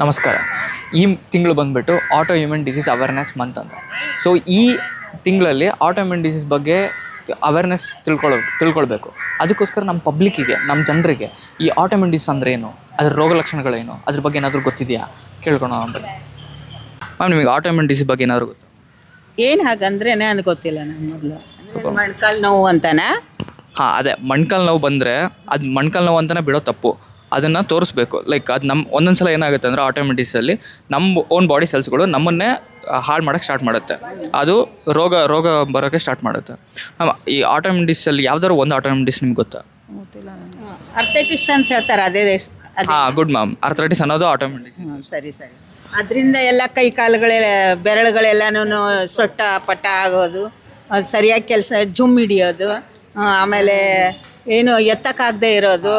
ನಮಸ್ಕಾರ. ಈ ತಿಂಗಳು ಬಂದುಬಿಟ್ಟು auto immune disease awareness month ಅಂತ. ಸೊ ಈ ತಿಂಗಳಲ್ಲಿ ಆಟೋ ಇಮ್ಯೂನ್ ಡಿಸೀಸ್ ಬಗ್ಗೆ ಅವೇರ್ನೆಸ್ ತಿಳ್ಕೊಳ್ಬೇಕು. ಅದಕ್ಕೋಸ್ಕರ ನಮ್ಮ ಪಬ್ಲಿಕ್ಕಿಗೆ, ನಮ್ಮ ಜನರಿಗೆ ಈ ಆಟೋ ಇಮ್ಯೂನ್ ಡಿಸೀಸ್ ಅಂದರೆ ಏನು, ಅದರ ರೋಗ ಲಕ್ಷಣಗಳೇನು, ಅದ್ರ ಬಗ್ಗೆ ಏನಾದರೂ ಗೊತ್ತಿದೆಯಾ ಕೇಳ್ಕೊಳೋಣ ಅಂತ. ಮ್ಯಾಮ್, ನಿಮಗೆ ಆಟೋ ಇಮ್ಯೂನ್ ಡಿಸೀಸ್ ಬಗ್ಗೆ ಏನಾದರೂ ಗೊತ್ತು? ಏನು ಹಾಗಂದ್ರೆ ನನಗೆ ಗೊತ್ತಿಲ್ಲ. ನಾನು ಮೊದಲು ಮೊಣಕಾಲು ನೋವು ಅಂತಾನೆ. ಹಾಂ, ಅದೇ ಮೊಣಕಾಲು ನೋವು ಬಂದರೆ ಅದು ಮೊಣಕಾಲು ನೋವು ಅಂತಲೇ ಬಿಡೋ ತಪ್ಪು. ಅದನ್ನು ತೋರಿಸ್ಬೇಕು. ಲೈಕ್ ಅದು ನಮ್ಮ ಒಂದೊಂದು ಸಲ ಏನಾಗುತ್ತೆ ಅಂದರೆ ಆಟೋಮೆಟಿಕ್ಸಲ್ಲಿ ನಮ್ಮ ಓನ್ ಬಾಡಿ ಸೆಲ್ಸ್ಗಳು ನಮ್ಮನ್ನೇ ಹಾಳು ಮಾಡೋಕ್ಕೆ ಸ್ಟಾರ್ಟ್ ಮಾಡುತ್ತೆ. ಅದು ರೋಗ ಬರೋಕ್ಕೆ ಸ್ಟಾರ್ಟ್ ಮಾಡುತ್ತೆ. ಈ ಆಟೋಮೆಟಿಕ್ಸಲ್ಲಿ ಯಾವ್ದಾದ್ರು ಒಂದು ಆಟೋಮೆಟಿಕ್ಸ್ ನಿಮ್ಗೆ ಗೊತ್ತಾ? ಅರ್ಥೈಟಿಸ್ ಅಂತ ಹೇಳ್ತಾರೆ. ಅದೇ ಹಾಂ, ಗುಡ್ ಮ್ಯಾಮ್. ಅರ್ಥೈಟಿಸ್ ಅನ್ನೋದು ಆಟೋಮೆಟಿಕ್ಸ್. ಸರಿ. ಅದರಿಂದ ಎಲ್ಲ ಕೈ ಕಾಲುಗಳೆಲ್ಲ ಬೆರಳುಗಳೆಲ್ಲನೂ ಸೊಟ್ಟ ಪಟ್ಟ ಆಗೋದು, ಅದು ಸರಿಯಾಗಿ ಕೆಲಸ ಜುಮ್ ಹಿಡಿಯೋದು, ಆಮೇಲೆ ಏನು ಎತ್ತಕ್ಕಾಗದೆ ಇರೋದು,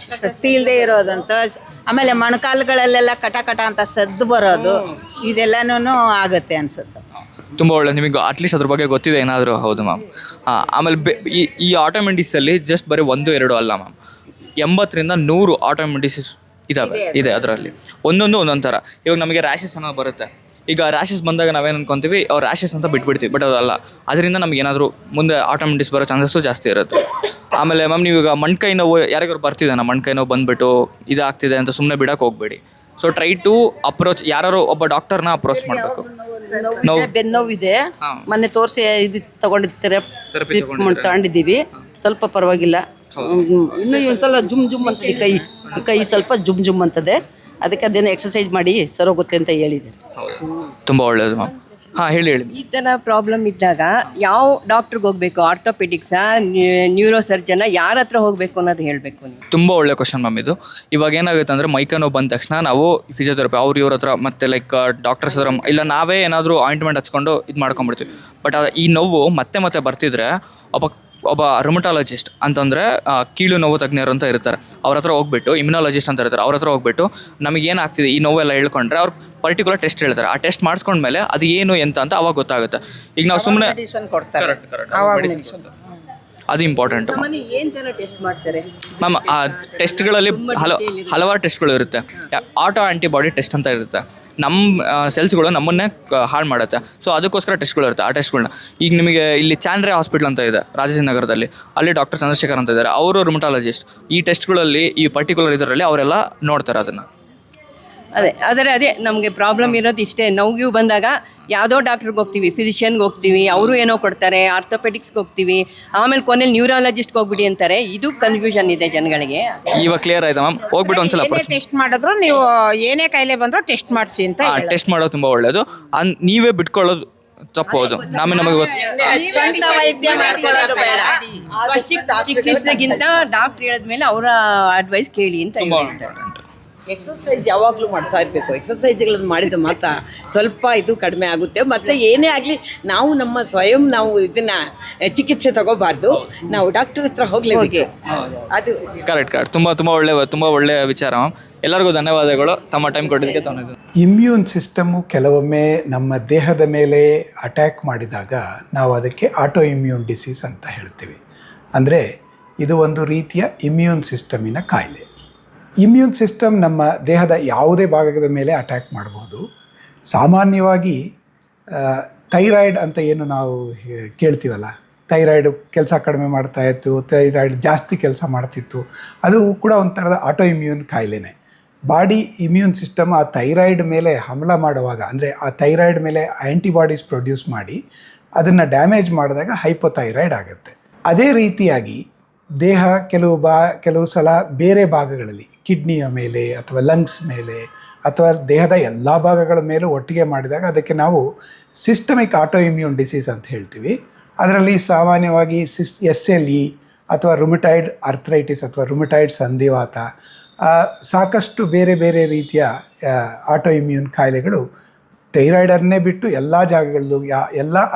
ಶಕ್ತಿ ಇಲ್ಲದೆ ಇರೋದಂತ, ಆಮೇಲೆ ಮೊಣಕಾಲುಗಳಲ್ಲೆಲ್ಲ ಕಟ ಅಂತ ಸದ್ದು ಬರೋದು, ಇದೆಲ್ಲನೂ ಆಗುತ್ತೆ ಅನಿಸುತ್ತೆ. ತುಂಬ ಒಳ್ಳೆ. ನಿಮಗೆ ಅಟ್ಲೀಸ್ಟ್ ಅದ್ರ ಬಗ್ಗೆ ಗೊತ್ತಿದೆ ಏನಾದರೂ? ಹೌದು ಮ್ಯಾಮ್. ಆಮೇಲೆ ಈ ಆಟೋಮೆಟಿಕ್ಸಲ್ಲಿ ಜಸ್ಟ್ ಬರೀ 1-2 ಅಲ್ಲ ಮ್ಯಾಮ್, 80ರಿಂದ 100 ಆಟೋಮೆಟಿಕ್ಸ್ ಇದೆ ಅದರಲ್ಲಿ. ಒಂದೊಂದು ಥರ. ಇವಾಗ ನಮಗೆ ರ್ಯಾಷಸ್ ಅನ್ನೋದು ಬರುತ್ತೆ. ಈಗ ರ್ಯಾಷಸ್ ಬಂದಾಗ ನಾವೇನು ಅನ್ಕೊತೀವಿ, ಅವ್ರು ರ್ಯಾಷಸ್ ಅಂತ ಬಿಟ್ಬಿಡ್ತೀವಿ. ಬಟ್ ಅದಲ್ಲ, ಅದರಿಂದ ನಮ್ಗೆ ಏನಾದರೂ ಮುಂದೆ ಆಟೋಮೆಟಿಕ್ಸ್ ಬರೋ ಚಾನ್ಸಸ್ಸು ಜಾಸ್ತಿ ಇರುತ್ತೆ. ಆಮೇಲೆ ಮ್ಯಾಮ್, ನೀವು ಈಗ ಮೊಣ್ಕೈ ನೋವು ಯಾರಿಗಾರು ಬರ್ತಿದೆ, ನಮ್ಮ ಮೊಣ್ಕೈ ನೋವು ಬಂದುಬಿಟ್ಟು ಇದಾಗ್ತಿದೆ ಅಂತ ಸುಮ್ಮನೆ ಬಿಡೋಕೆ ಹೋಗಬೇಡಿ. ಸೊ ಟ್ರೈ ಟು ಅಪ್ರೋಚ್, ಯಾರು ಒಬ್ಬ ಡಾಕ್ಟರ್ನ ಅಪ್ರೋಚ್ ಮಾಡಬೇಕು. ಬೆನ್ನೋವಿದೆ, ಮೊನ್ನೆ ತೋರಿಸಿ ಇದು ತಗೊಂಡಿರ್ತಾರೆ, ತಗೊಂಡಿದ್ದೀವಿ. ಸ್ವಲ್ಪ ಪರವಾಗಿಲ್ಲ. ಇನ್ನೂ ಒಂದ್ಸಲ ಜುಮ್ ಅಂತದೆ, ಕೈ ಸ್ವಲ್ಪ ಜುಮ್ ಅಂತದೆ. ಅದಕ್ಕೆ ಅದೇನೋ ಎಕ್ಸಸೈಸ್ ಮಾಡಿ ಸರೋಗುತ್ತೆ ಅಂತ ಹೇಳಿದ್ದಾರೆ. ತುಂಬ ಒಳ್ಳೆಯದು ಮ್ಯಾಮ್. ಹಾಂ, ಹೇಳಿ. ಈ ಥರ ಪ್ರಾಬ್ಲಮ್ ಇದ್ದಾಗ ಯಾವ ಡಾಕ್ಟ್ರಿಗೆ ಹೋಗಬೇಕು? ಆರ್ಥೋಪೆಡಿಕ್ಸಾ, ನ್ಯೂರೋ ಸರ್ಜನ, ಯಾರ ಹತ್ರ ಹೋಗಬೇಕು ಅನ್ನೋದು ಹೇಳಬೇಕು ನೀವು. ತುಂಬ ಒಳ್ಳೆ ಕ್ವಶನ್ ಮ್ಯಾಮ್ ಇದು. ಇವಾಗ ಏನಾಗುತ್ತೆ ಅಂದರೆ ಮೈಕೈ ನೋವು ಬಂದ ತಕ್ಷಣ ನಾವು ಫಿಸಿಯೋಥೆರಪಿ ಇವ್ರ ಹತ್ರ ಮತ್ತು ಲೈಕ್ ಡಾಕ್ಟರ್ಸ್ ಹತ್ರ, ಇಲ್ಲ ನಾವೇ ಏನಾದರೂ ಆಯಿಂಟ್ಮೆಂಟ್ ಹಚ್ಕೊಂಡು ಇದು ಮಾಡ್ಕೊಂಡ್ಬಿಡ್ತೀವಿ. ಬಟ್ ಈ ನೋವು ಮತ್ತೆ ಬರ್ತಿದ್ರೆ ಒಬ್ಬ ರುಮಟಾಲಜಿಸ್ಟ್ ಅಂತಂದರೆ ಕೀಲು ನೋವು ತಜ್ಞರು ಅಂತ ಇರ್ತಾರೆ, ಅವ್ರ ಹತ್ರ ಹೋಗ್ಬಿಟ್ಟು, ಇಮ್ಯುನಾಲಜಿಸ್ಟ್ ಅಂತ ಇರ್ತಾರೆ, ಅವ್ರ ಹತ್ರ ಹೋಗ್ಬಿಟ್ಟು ನಮಗೇನಾಗ್ತಿದೆ ಈ ನೋವೆಲ್ಲ ಹೇಳ್ಕೊಂಡ್ರೆ ಅವ್ರು ಪರ್ಟಿಕ್ಯುಲರ್ ಟೆಸ್ಟ್ ಹೇಳ್ತಾರೆ. ಆ ಟೆಸ್ಟ್ ಮಾಡಿಸ್ಕೊಂಡ್ಮೇಲೆ ಅದು ಏನು ಅಂತ ಅವಾಗ ಗೊತ್ತಾಗುತ್ತೆ. ಈಗ ನಾವು ಸುಮ್ಮನೆ ಅದು ಇಂಪಾರ್ಟೆಂಟ್ ಏನು ಥರ ಟೆಸ್ಟ್ ಮಾಡ್ತಾರೆ ಮ್ಯಾಮ್. ಆ ಟೆಸ್ಟ್ಗಳಲ್ಲಿ ಹಲವಾರು ಟೆಸ್ಟ್ಗಳು ಇರುತ್ತೆ. ಆಟೋ ಆ್ಯಂಟಿಬಾಡಿ ಟೆಸ್ಟ್ ಅಂತ ಇರುತ್ತೆ. ನಮ್ಮ ಸೆಲ್ಸ್ಗಳು ನಮ್ಮನ್ನೇ ಹಾಳು ಮಾಡುತ್ತೆ. ಸೊ ಅದಕ್ಕೋಸ್ಕರ ಟೆಸ್ಟ್ಗಳು ಇರುತ್ತೆ. ಆ ಟೆಸ್ಟ್ಗಳನ್ನ ಈಗ ನಿಮಗೆ ಇಲ್ಲಿ ಚಾಂಡ್ರೆ ಹಾಸ್ಪಿಟಲ್ ಅಂತ ಇದೆ ರಾಜಾಜಿನಗರದಲ್ಲಿ, ಅಲ್ಲಿ ಡಾಕ್ಟರ್ ಚಂದ್ರಶೇಖರ್ ಅಂತ ಇದ್ದಾರೆ, ಅವರು ರುಮಟಾಲಜಿಸ್ಟ್. ಈ ಟೆಸ್ಟ್ಗಳಲ್ಲಿ ಈ ಪರ್ಟಿಕ್ಯುಲರ್ ಇದರಲ್ಲಿ ಅವರೆಲ್ಲ ನೋಡ್ತಾರೆ ಅದನ್ನು. ಅದೇ ನಮಗೆ ಪ್ರಾಬ್ಲಮ್ ಇರೋದು ಇಷ್ಟೇ. ನೋವು ಬಂದಾಗ ಯಾವುದೋ ಡಾಕ್ಟ್ರಿಗೆ ಹೋಗ್ತೀವಿ, ಫಿಸಿಷಿಯನ್ಗೆ ಹೋಗ್ತೀವಿ, ಅವರು ಏನೋ ಕೊಡ್ತಾರೆ, ಆರ್ಥೋಪೆಡಿಕ್ಸ್ಗೆ ಹೋಗ್ತೀವಿ, ಆಮೇಲೆ ಕೊನೆಯಲ್ಲಿ ನ್ಯೂರಾಲಜಿಸ್ಟ್ಗೆ ಹೋಗ್ಬಿಡಿ ಅಂತಾರೆ. ಇದು ಕನ್ಫ್ಯೂಷನ್ ಇದೆ ಜನಗಳಿಗೆ. ಇವಾಗ ಕ್ಲಿಯರ್ ಆಯ್ತಾ ಮ್ಯಾಮ್? ಹೋಗ್ಬಿಟ್ಟು ಒಂದ್ಸಲ ಟೆಸ್ಟ್ ಮಾಡಿದ್ರು, ನೀವು ಏನೇ ಕಾಯಿಲೆ ಬಂದರೂ ಟೆಸ್ಟ್ ಮಾಡಿಸಿ ಅಂತ. ಟೆಸ್ಟ್ ಮಾಡೋದು ತುಂಬ ಒಳ್ಳೆಯದು. ನೀವೇ ಬಿಟ್ಕೊಳ್ಳೋದು ತಪ್ಪೋದು. ನಮಗೆ ಗೊತ್ತು, ಚಿಕಿತ್ಸೆಗಿಂತ ಡಾಕ್ಟ್ರ್ ಹೇಳಿದ್ಮೇಲೆ ಅವರ ಅಡ್ವೈಸ್ ಕೇಳಿ ಅಂತ. ಎಕ್ಸಸೈಸ್ ಯಾವಾಗಲೂ ಮಾಡ್ತಾ ಇರಬೇಕು. ಎಕ್ಸಸೈಸ್ಗಳನ್ನು ಮಾಡಿದ ಮಾತ್ರ ಸ್ವಲ್ಪ ಇದು ಕಡಿಮೆ ಆಗುತ್ತೆ. ಮತ್ತು ಏನೇ ಆಗಲಿ ನಾವು ನಾವು ಇದನ್ನು ಚಿಕಿತ್ಸೆ ತಗೋಬಾರ್ದು, ನಾವು ಡಾಕ್ಟರ್ ಹತ್ರ ಹೋಗಲೇಬೇಕು. ಅದು ಕರೆಕ್ಟ್. ತುಂಬ ಒಳ್ಳೆಯ ವಿಚಾರ. ಎಲ್ಲರಿಗೂ ಧನ್ಯವಾದಗಳು ತಮ್ಮ ಟೈಮ್ ಕೊಟ್ಟಿದ್ದಕ್ಕೆ. ಇಮ್ಯೂನ್ ಸಿಸ್ಟಮ್ಮು ಕೆಲವೊಮ್ಮೆ ನಮ್ಮ ದೇಹದ ಮೇಲೆ ಅಟ್ಯಾಕ್ ಮಾಡಿದಾಗ ನಾವು ಅದಕ್ಕೆ ಆಟೋ ಇಮ್ಯೂನ್ ಡಿಸೀಸ್ ಅಂತ ಹೇಳ್ತೀವಿ. ಅಂದರೆ ಇದು ಒಂದು ರೀತಿಯ ಇಮ್ಯೂನ್ ಸಿಸ್ಟಮಿನ ಕಾಯಿಲೆ. ಇಮ್ಯೂನ್ ಸಿಸ್ಟಮ್ ನಮ್ಮ ದೇಹದ ಯಾವುದೇ ಭಾಗದ ಮೇಲೆ ಅಟ್ಯಾಕ್ ಮಾಡಬಹುದು. ಸಾಮಾನ್ಯವಾಗಿ ಥೈರಾಯ್ಡ್ ಅಂತ ಏನು ನಾವು ಕೇಳ್ತೀವಲ್ಲ, ಥೈರಾಯ್ಡ್ ಕೆಲಸ ಕಡಿಮೆ ಮಾಡ್ತಾಯಿತ್ತು, ಥೈರಾಯ್ಡ್ ಜಾಸ್ತಿ ಕೆಲಸ ಮಾಡ್ತಿತ್ತು, ಅದು ಕೂಡ ಒಂಥರದ ಆಟೋ ಇಮ್ಯೂನ್ ಕಾಯಿಲೆನೇ. ಬಾಡಿ ಇಮ್ಯೂನ್ ಸಿಸ್ಟಮ್ ಆ ಥೈರಾಯ್ಡ್ ಮೇಲೆ ಹಮಲ ಮಾಡುವಾಗ, ಅಂದರೆ ಆ ಥೈರಾಯ್ಡ್ ಮೇಲೆ ಆ್ಯಂಟಿಬಾಡೀಸ್ ಪ್ರೊಡ್ಯೂಸ್ ಮಾಡಿ ಅದನ್ನು ಡ್ಯಾಮೇಜ್ ಮಾಡಿದಾಗ ಹೈಪೋಥೈರಾಯ್ಡ್ ಆಗುತ್ತೆ. ಅದೇ ರೀತಿಯಾಗಿ ದೇಹ ಕೆಲವು ಸಲ ಬೇರೆ ಭಾಗಗಳಲ್ಲಿ, ಕಿಡ್ನಿಯ ಮೇಲೆ ಅಥವಾ ಲಂಗ್ಸ್ ಮೇಲೆ ಅಥವಾ ದೇಹದ ಎಲ್ಲ ಭಾಗಗಳ ಮೇಲೂ ಒಟ್ಟಿಗೆ ಮಾಡಿದಾಗ ಅದಕ್ಕೆ ನಾವು ಸಿಸ್ಟಮಿಕ್ ಆಟೋ ಇಮ್ಯೂನ್ ಡಿಸೀಸ್ ಅಂತ ಹೇಳ್ತೀವಿ. ಅದರಲ್ಲಿ ಸಾಮಾನ್ಯವಾಗಿ SLE ಅಥವಾ ರುಮಟಾಯ್ಡ್ ಆರ್ಥ್ರೈಟಿಸ್ ಅಥವಾ ರುಮಟಾಯ್ಡ್ ಸಂಧಿವಾತ, ಸಾಕಷ್ಟು ಬೇರೆ ರೀತಿಯ ಆಟೋ ಇಮ್ಯೂನ್ ಕಾಯಿಲೆಗಳು ಥೈರಾಯ್ಡನ್ನೇ ಬಿಟ್ಟು ಎಲ್ಲ ಜಾಗಗಳಲ್ಲೂ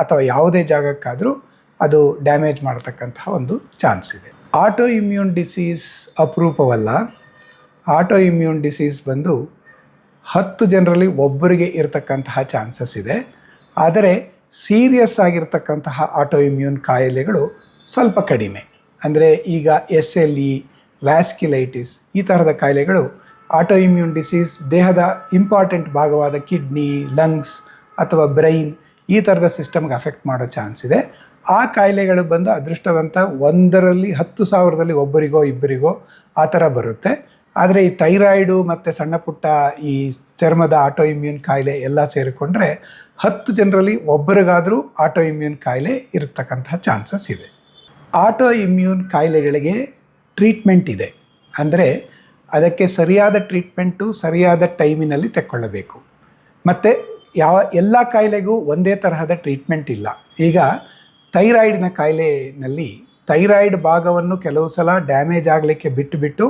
ಅಥವಾ ಯಾವುದೇ ಜಾಗಕ್ಕಾದರೂ ಅದು ಡ್ಯಾಮೇಜ್ ಮಾಡತಕ್ಕಂತಹ ಒಂದು ಚಾನ್ಸ್ ಇದೆ. ಆಟೋ ಇಮ್ಯೂನ್ ಡಿಸೀಸ್ ಅಪರೂಪವಲ್ಲ. ಆಟೋ ಇಮ್ಯೂನ್ ಡಿಸೀಸ್ ಬಂದು 10 ಜನರಲ್ಲಿ ಒಬ್ಬರಿಗೆ ಇರತಕ್ಕಂತಹ ಚಾನ್ಸಸ್ ಇದೆ. ಆದರೆ ಸೀರಿಯಸ್ ಆಗಿರ್ತಕ್ಕಂತಹ ಆಟೋ ಇಮ್ಯೂನ್ ಕಾಯಿಲೆಗಳು ಸ್ವಲ್ಪ ಕಡಿಮೆ. ಅಂದರೆ ಈಗ SLE, ವ್ಯಾಸ್ಕ್ಯುಲೈಟಿಸ್ ಈ ಥರದ ಕಾಯಿಲೆಗಳು ಆಟೋ ಇಮ್ಯೂನ್ ಡಿಸೀಸ್ ದೇಹದ ಇಂಪಾರ್ಟೆಂಟ್ ಭಾಗವಾದ ಕಿಡ್ನಿ, ಲಂಗ್ಸ್ ಅಥವಾ ಬ್ರೈನ್ ಈ ಥರದ ಸಿಸ್ಟಮ್ಗೆ ಅಫೆಕ್ಟ್ ಮಾಡೋ ಚಾನ್ಸ್ ಇದೆ. ಆ ಕಾಯಿಲೆಗಳು ಬಂದು ಅದೃಷ್ಟವಂತ 1ರಲ್ಲಿ 10,000ದಲ್ಲಿ ಒಬ್ಬರಿಗೋ ಇಬ್ಬರಿಗೋ ಆ ಥರ ಬರುತ್ತೆ. ಆದರೆ ಈ ಥೈರಾಯ್ಡು ಮತ್ತು ಸಣ್ಣ ಪುಟ್ಟ ಈ ಚರ್ಮದ ಆಟೋ ಇಮ್ಯೂನ್ ಕಾಯಿಲೆ ಎಲ್ಲ ಸೇರಿಕೊಂಡ್ರೆ 10 ಜನರಲ್ಲಿ ಒಬ್ಬರಿಗಾದರೂ ಆಟೋ ಇಮ್ಯೂನ್ ಕಾಯಿಲೆ ಇರತಕ್ಕಂತಹ ಚಾನ್ಸಸ್ ಇದೆ. ಆಟೋ ಇಮ್ಯೂನ್ ಕಾಯಿಲೆಗಳಿಗೆ ಟ್ರೀಟ್ಮೆಂಟ್ ಇದೆ. ಅಂದರೆ ಅದಕ್ಕೆ ಸರಿಯಾದ ಟ್ರೀಟ್ಮೆಂಟು ಸರಿಯಾದ ಟೈಮಿನಲ್ಲಿ ತಗೊಳ್ಳಬೇಕು. ಮತ್ತು ಎಲ್ಲ ಕಾಯಿಲೆಗೂ ಒಂದೇ ತರಹದ ಟ್ರೀಟ್ಮೆಂಟ್ ಇಲ್ಲ. ಈಗ ಥೈರಾಯ್ಡಿನ ಕಾಯಿಲೆಯಲ್ಲಿ ಥೈರಾಯ್ಡ್ ಭಾಗವನ್ನು ಕೆಲವು ಸಲ ಡ್ಯಾಮೇಜ್ ಆಗಲಿಕ್ಕೆ ಬಿಟ್ಟು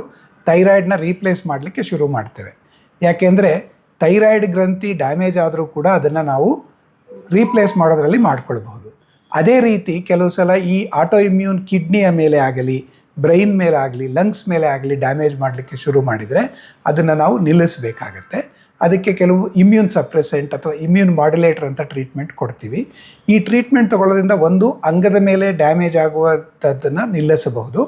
ಥೈರಾಯ್ಡನ್ನ ರೀಪ್ಲೇಸ್ ಮಾಡಲಿಕ್ಕೆ ಶುರು ಮಾಡ್ತೇವೆ. ಯಾಕೆಂದರೆ ಥೈರಾಯ್ಡ್ ಗ್ರಂಥಿ ಡ್ಯಾಮೇಜ್ ಆದರೂ ಕೂಡ ಅದನ್ನು ನಾವು ರೀಪ್ಲೇಸ್ ಮಾಡೋದರಲ್ಲಿ ಮಾಡ್ಕೊಳ್ಬಹುದು. ಅದೇ ರೀತಿ ಕೆಲವು ಸಲ ಈ ಆಟೋ ಇಮ್ಯೂನ್ ಕಿಡ್ನಿಯ ಮೇಲೆ ಆಗಲಿ, ಬ್ರೈನ್ ಮೇಲೆ ಆಗಲಿ, ಲಂಗ್ಸ್ ಮೇಲೆ ಆಗಲಿ ಡ್ಯಾಮೇಜ್ ಮಾಡಲಿಕ್ಕೆ ಶುರು ಮಾಡಿದರೆ ಅದನ್ನು ನಾವು ನಿಲ್ಲಿಸಬೇಕಾಗತ್ತೆ. ಅದಕ್ಕೆ ಕೆಲವು ಇಮ್ಯೂನ್ ಸಪ್ರೆಸೆಂಟ್ ಅಥವಾ ಇಮ್ಯೂನ್ ಮಾಡ್ಯುಲೇಟರ್ ಅಂತ ಟ್ರೀಟ್ಮೆಂಟ್ ಕೊಡ್ತೀವಿ. ಈ ಟ್ರೀಟ್ಮೆಂಟ್ ತಗೊಳ್ಳೋದ್ರಿಂದ ಒಂದು ಅಂಗದ ಮೇಲೆ ಡ್ಯಾಮೇಜ್ ಆಗುವಂಥದ್ದನ್ನು ನಿಲ್ಲಿಸಬಹುದು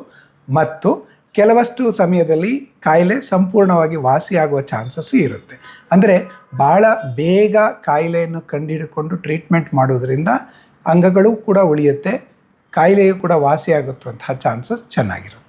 ಮತ್ತು ಕೆಲವಷ್ಟು ಸಮಯದಲ್ಲಿ ಕಾಯಿಲೆ ಸಂಪೂರ್ಣವಾಗಿ ವಾಸಿಯಾಗುವ ಚಾನ್ಸಸ್ಸು ಇರುತ್ತೆ. ಅಂದರೆ ಭಾಳ ಬೇಗ ಕಾಯಿಲೆಯನ್ನು ಕಂಡುಹಿಡಿಕೊಂಡು ಟ್ರೀಟ್ಮೆಂಟ್ ಮಾಡೋದ್ರಿಂದ ಅಂಗಗಳು ಕೂಡ ಉಳಿಯುತ್ತೆ, ಕಾಯಿಲೆಯು ಕೂಡ ವಾಸಿಯಾಗುವಂತಹ ಚಾನ್ಸಸ್ ಚೆನ್ನಾಗಿರುತ್ತೆ.